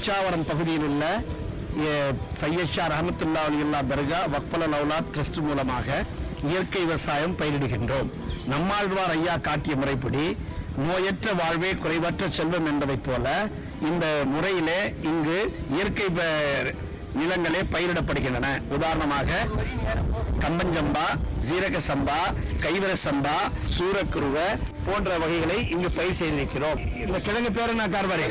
பிச்சாவரம் பகுதியில் உள்ள சையத் ஷா ரஹமத்துல்லாஹி அலைஹி தர்கா வக்ஃபுல் அவுலாத் ட்ரஸ்ட் மூலமாக இயற்கை விவசாயம் பயிரிடுகின்றோம். நம்மாழ்வார் ஐயா காட்டிய முறைப்படி நோயற்ற வாழ்வே குறைவற்ற செல்வம் என்பதைப் போல இந்த முறையிலே இங்கு இயற்கை நிலங்களே பயிரிடப்படுகின்றன. உதாரணமாக கம்பஞ்சம்பா, ஜீரக சம்பா, கைவர சம்பா, சூரக்குருவை போன்ற வகைகளை இங்கு பயிர் செய்திருக்கிறோம். இந்த கிழங்கு பேர் என்ன கார்வரே?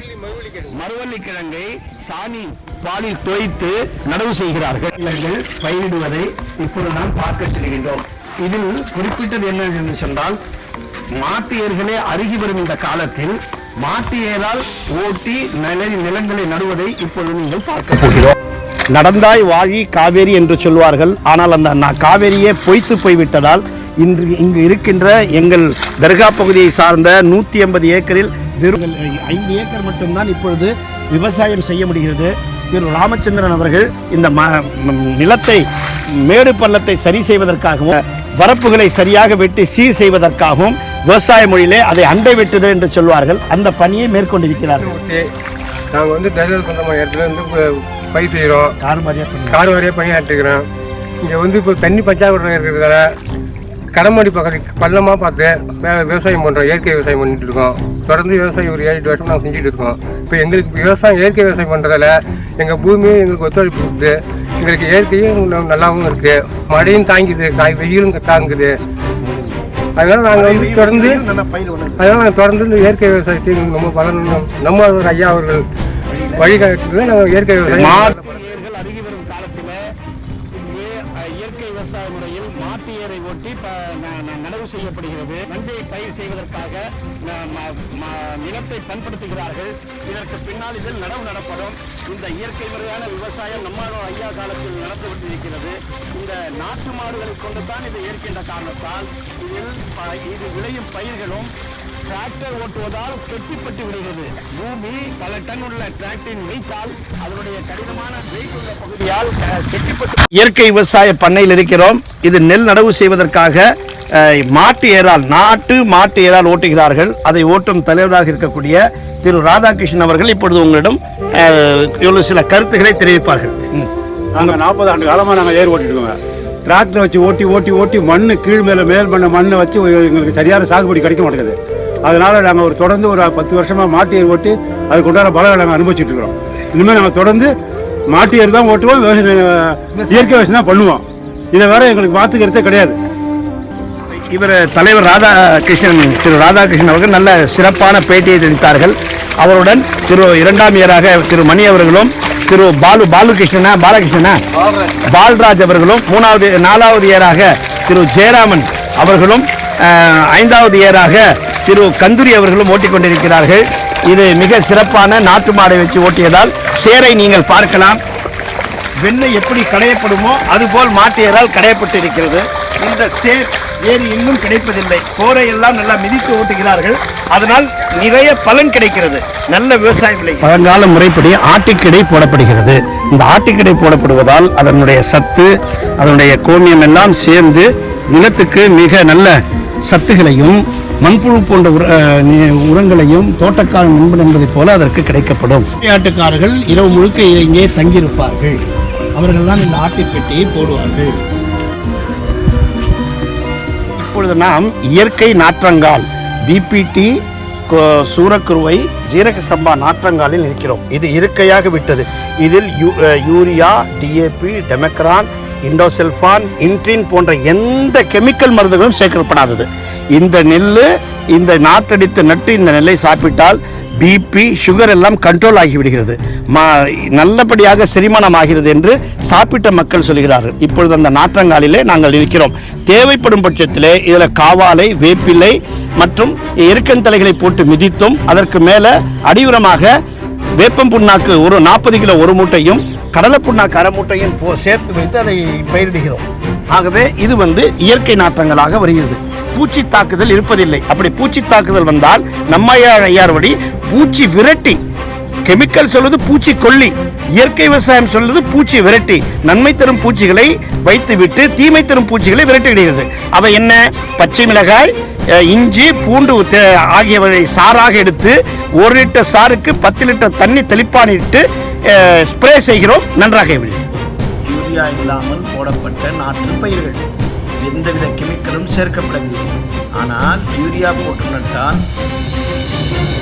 மருவள்ளி கிழங்கை சாணி பாலில் தோய்த்து நடவு செய்கிறார்கள். பயிரிடுவதை இப்பொழுது நாம் பார்க்க செல்கின்றோம். இதில் குறிப்பிட்டது என்ன என்று சொன்னால், மாட்டு ஏர்களே அருகி வரும் இந்த காலத்தில் மாட்டு ஏரால் ஓட்டி நிலங்களை நடுவதை இப்பொழுது நீங்கள் பார்க்க போகிறோம். நடந்தாய் வாழி காவேரி என்று சொல்வார்கள். ஆனால் அந்த காவேரியே பொய்த்து போய்விட்டதால் இங்கு இருக்கின்ற எங்கள் தர்கா பகுதியை சார்ந்த 180 ஏக்கரில் 5 ஏக்கர் மட்டும்தான் இப்பொழுது விவசாயம் செய்ய முடிகிறது. திரு ராமச்சந்திரன் அவர்கள் இந்த நிலத்தை மேடு பள்ளத்தை சரி செய்வதற்காகவும் வரப்புகளை சரியாக வெட்டி சீர் செய்வதற்காகவும் விவசாய மொழியிலே அதை அண்டை வெட்டுதல் என்று சொல்வார்கள். அந்த பணியை மேற்கொண்டிருக்கிறார்கள். நாங்கள் வந்து தரிசல் சொந்தமான இடத்துல வந்து பயிர் செய்கிறோம். கார் வாரியாக பணியாற்றுக்கிறோம். இங்கே வந்து இப்போ தண்ணி பற்றாக்குறை இருக்கிறதால கடமாடி பக்கத்து பள்ளமாக பார்த்து விவசாயம் பண்ணுறோம். இயற்கை விவசாயம் பண்ணிட்டு இருக்கோம். தொடர்ந்து விவசாயம் ஒரு 7-8 வருஷம் நாங்கள் செஞ்சுட்டு இருக்கோம். இப்போ எங்களுக்கு விவசாயம் இயற்கை விவசாயம் பண்ணுறதால எங்கள் பூமியும் எங்களுக்கு ஒத்துழைப்பு கொடுக்குது. எங்களுக்கு இயற்கையும் நல்லாவும் இருக்குது. மழையும் தாங்கிது, வெயிலும் தாங்குது. அதனால் நாங்கள் வந்து தொடர்ந்து இந்த இயற்கை விவசாயத்தை நம்ம ஐயா அவர்கள் வழிகாட்டுறது. நாங்கள் இயற்கை விவசாயம் அருகி வரும் காலத்தில் இயற்கை விவசாய முறையில் மாட்டு ஏரை ஒட்டி நடவு செய்யப்படுகிறது. நஞ்சை பயிர் செய்வதற்காக நிலத்தை பண்படுத்துகிறார்கள். இதற்கு பின்னால் இதில் நடவு நடப்படும். இந்த இயற்கை முறையான விவசாயம் நம்மளோட ஐயா காலத்தில் நடத்தப்பட்டிருக்கிறது. இந்த நாட்டு மாடுகளை கொண்டுதான் இது ஏற்கின்ற காரணத்தால் இது விளையும் பயிர்களும் டிராக்டர் ஓட்டுவதால் கெட்டிப்பட்டு விடுகிறது. பூமி பல டன் உள்ள டிராக்டரின் வெயிட்டால் அதனுடைய கடினமான வெயிட் உள்ள பகுதியால் கெட்டிப்பட்டு. இயற்கை விவசாய பண்ணையில் இருக்கிறோம். இது நெல் நடவு செய்வதற்காக மாட்டு ஏரால் ஓட்டுகிறார்கள். அதை ஓட்டும் தலைவராக இருக்கக்கூடிய திரு ராதாகிருஷ்ணன் அவர்கள் இப்பொழுது உங்களிடம் சில கருத்துக்களை தெரிவிப்பார்கள். நாங்கள் 40 ஆண்டு காலமாக நாங்கள் ஏர் ஓட்டிட்டுருக்கோங்க. டிராக்டரை வச்சு ஓட்டி மண் கீழ் மேல் பண்ண மண்ணை வச்சு எங்களுக்கு சரியான சாகுபடி கிடைக்க மாட்டேங்குது. அதனால் நாங்கள் தொடர்ந்து ஒரு 10 வருஷமாக மாட்டு ஏர் ஓட்டி அதுக்கு உண்டான பலனை நாங்கள் அனுபவிச்சுட்டு இருக்கிறோம். இனிமேல் நாங்கள் தொடர்ந்து மாட்டு ஏர் தான் ஓட்டுவோம், இயற்கை விவசாயம் தான் பண்ணுவோம். இதை வேற எங்களுக்கு மாற்றுக்கிறதே கிடையாது. இவர் தலைவர் திரு ராதாகிருஷ்ணன் அவர்கள் நல்ல சிறப்பான பேட்டியை தெரிவித்தார்கள். அவருடன் திரு 2ஆம் இயராக திரு மணி அவர்களும் திரு பால்ராஜ் அவர்களும் 4வது இயராக திரு ஜெயராமன் அவர்களும் 5வது இயராக திரு கந்தூரி அவர்களும் ஓட்டிக்கொண்டிருக்கிறார்கள். இது மிக சிறப்பான நாட்டு மாடை வச்சு ஓட்டியதால் சேரை நீங்கள் பார்க்கலாம். வெண்ணெய் எப்படி கடையப்படுமோ அதுபோல் மாட்டு ஏரால் கடையப்பட்டு இருக்கிறது. இந்த சேர் ஏரி இன்னும் கிடைப்பதில்லை. கோரையெல்லாம் நல்லா மிதித்து ஓட்டுகிறார்கள். அதனால் நிறைய பலன் கிடைக்கிறது. நல்ல விவசாய விலை. பழங்கால முறைப்படி ஆட்டுக்கிடை போடப்படுகிறது. இந்த ஆட்டுக்கிடை போடப்படுவதால் அதனுடைய சத்து, அதனுடைய கோமியம் எல்லாம் சேர்ந்து நிலத்துக்கு மிக நல்ல சத்துகளையும் மண்புழு போன்ற உரங்களையும் தோட்டக்காரன் நண்பன் என்பதைப் போல அதற்கு கிடைக்கப்படும். ஆட்டுக்காரர்கள் இரவு முழுக்க இங்கே தங்கியிருப்பார்கள். அவர்கள் தான் இந்த ஆட்டுப்பெட்டியை போடுவார்கள். இப்பொழுது நாம் இயற்கை நாற்றங்கால் பிபிடி சூரக்குருவை ஜீரக சம்பா நாற்றங்காலில் இருக்கிறோம். இது இயற்கையாக விட்டது. இதில் யூரியா, டிஏபி, டெமக்ரான், இண்டோசல்ஃபான், இன்ட்ரின் போன்ற எந்த கெமிக்கல் மருந்துகளும் சேர்க்கப்படாதது. இந்த நெல் இந்த நாட்டடித்து நட்டு இந்த நெல்லை சாப்பிட்டால் பிபி, சுகர் எல்லாம் கண்ட்ரோல் ஆகிவிடுகிறது. நல்லபடியாக செரிமானம் ஆகிறது என்று சாப்பிட்ட மக்கள் சொல்கிறார்கள். இப்பொழுது அந்த நாற்றங்காலிலே நாங்கள் இருக்கிறோம். தேவைப்படும் பட்சத்திலே இதில் காவாலை, வேப்பிலை மற்றும் எருக்கந்தலைகளை போட்டு மிதித்தும் அதற்கு மேலே அடியுரமாக வேப்பம் புண்ணாக்கு ஒரு 40 கிலோ ஒரு மூட்டையும் கடலை புண்ணாக்கு அரை மூட்டையும் சேர்த்து வைத்து அதை பயிரிடுகிறோம். ஆகவே இது இயற்கை நாற்றங்களாக வருகிறது. பூச்சி தாக்குதல் இருப்பதில்லை. அப்படி பூச்சி தாக்குதல் வந்தால் நம்ம ஐயார்வடி பூச்சி விரட்டி கெமிக்கல் சொல்வது பூச்சி கொல்லி, இயற்கை விவசாயம் சொல்வது பூச்சி விரட்டி, நன்மை தரும் பூச்சிகளை வைத்துவிட்டு தீமை தரும் பூச்சிகளை விரட்டிவிடுகிறது. அவை என்ன? பச்சை மிளகாய், இஞ்சி, பூண்டு ஆகியவற்றை சாறாக எடுத்து 1 லிட்டர் சாருக்கு 10 லிட்டர் தண்ணி தெளிப்பானிட்டு ஸ்ப்ரே செய்கிறோம். நன்றாக விடுகிறது. யூரியா இல்லாமல் போடப்பட்ட நாற்று பயிர்கள், எந்தவித கெமிக்கலும் சேர்க்கப்படவில்லை. ஆனால் யூரியா போட்டு நட்டால்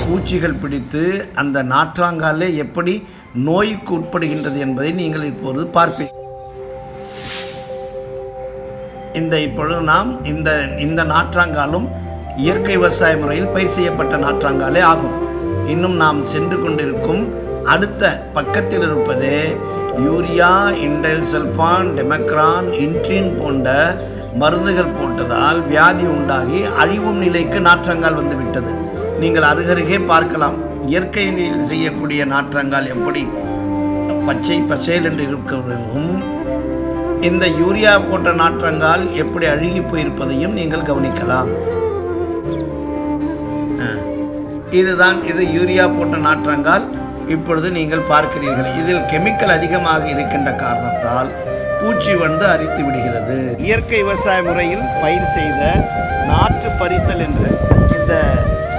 பூச்சிகள் பிடித்து அந்த நாற்றாங்காலே எப்படி நோய்க்கு உட்படுகின்றது என்பதை நீங்கள் இப்போது பார்ப்பீர்கள். இப்பொழுது நாம் இந்த நாற்றாங்காலும் இயற்கை விவசாய முறையில் பயிர் செய்யப்பட்ட நாற்றாங்காலே ஆகும். இன்னும் நாம் சென்று கொண்டிருக்கும் அடுத்த பக்கத்தில் இருப்பது யூரியா, இண்டைல் சல்ஃபான், டெமக்ரான், இன்ட்ரின் போன்ற மருந்துகள் போட்டதால் வியாதி உண்டாகி அழிவும் நிலைக்கு நாற்றங்கால் வந்துவிட்டது. நீங்கள் அருகருகே பார்க்கலாம். இயற்கையில் செய்யக்கூடிய நாற்றங்கால் எப்படி பச்சை பசேல் என்று இருக்கிறதும், இந்த யூரியா போட்ட நாற்றங்கால் எப்படி அழுகி போயிருப்பதையும் நீங்கள் கவனிக்கலாம். இது யூரியா போட்ட நாற்றங்கால் இப்பொழுது நீங்கள் பார்க்கிறீர்கள். இதில் கெமிக்கல் அதிகமாக இருக்கின்ற காரணத்தால் பூச்சி வந்து அரித்து விடுகிறது. இயற்கை விவசாய முறையில் பயிர் செய்த நாற்று பறித்தல் என்று இந்த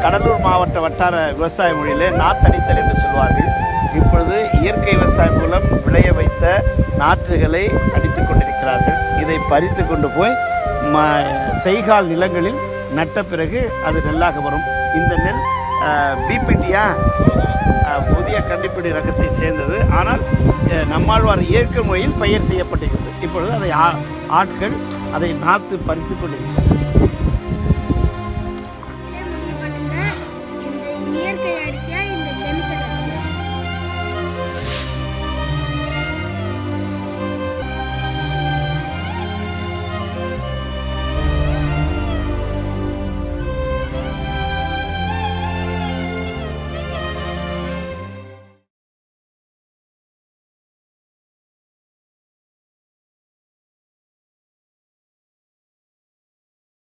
கடலூர் மாவட்ட வட்டார விவசாய மொழியிலே நாத்தடித்தல் என்று சொல்வார்கள். இப்பொழுது இயற்கை விவசாயம் மூலம் விளைய வைத்த நாற்றுகளை அடித்து கொண்டிருக்கிறார்கள். இதை பறித்து கொண்டு போய் செய்கால் நிலங்களில் நட்ட பிறகு அது நெல்லாக வரும். இந்த நெல் பிபிடியா புதிய கண்டுபிடி ரகத்தை சேர்ந்தது. ஆனால் நம்மாழ்வார் இயற்கை முறையில் பயிர் செய்யப்பட்டிருக்கிறது. இப்பொழுது அதை ஆட்கள் அதை நாற்று பறித்து கொண்டிருக்கிறார்கள்.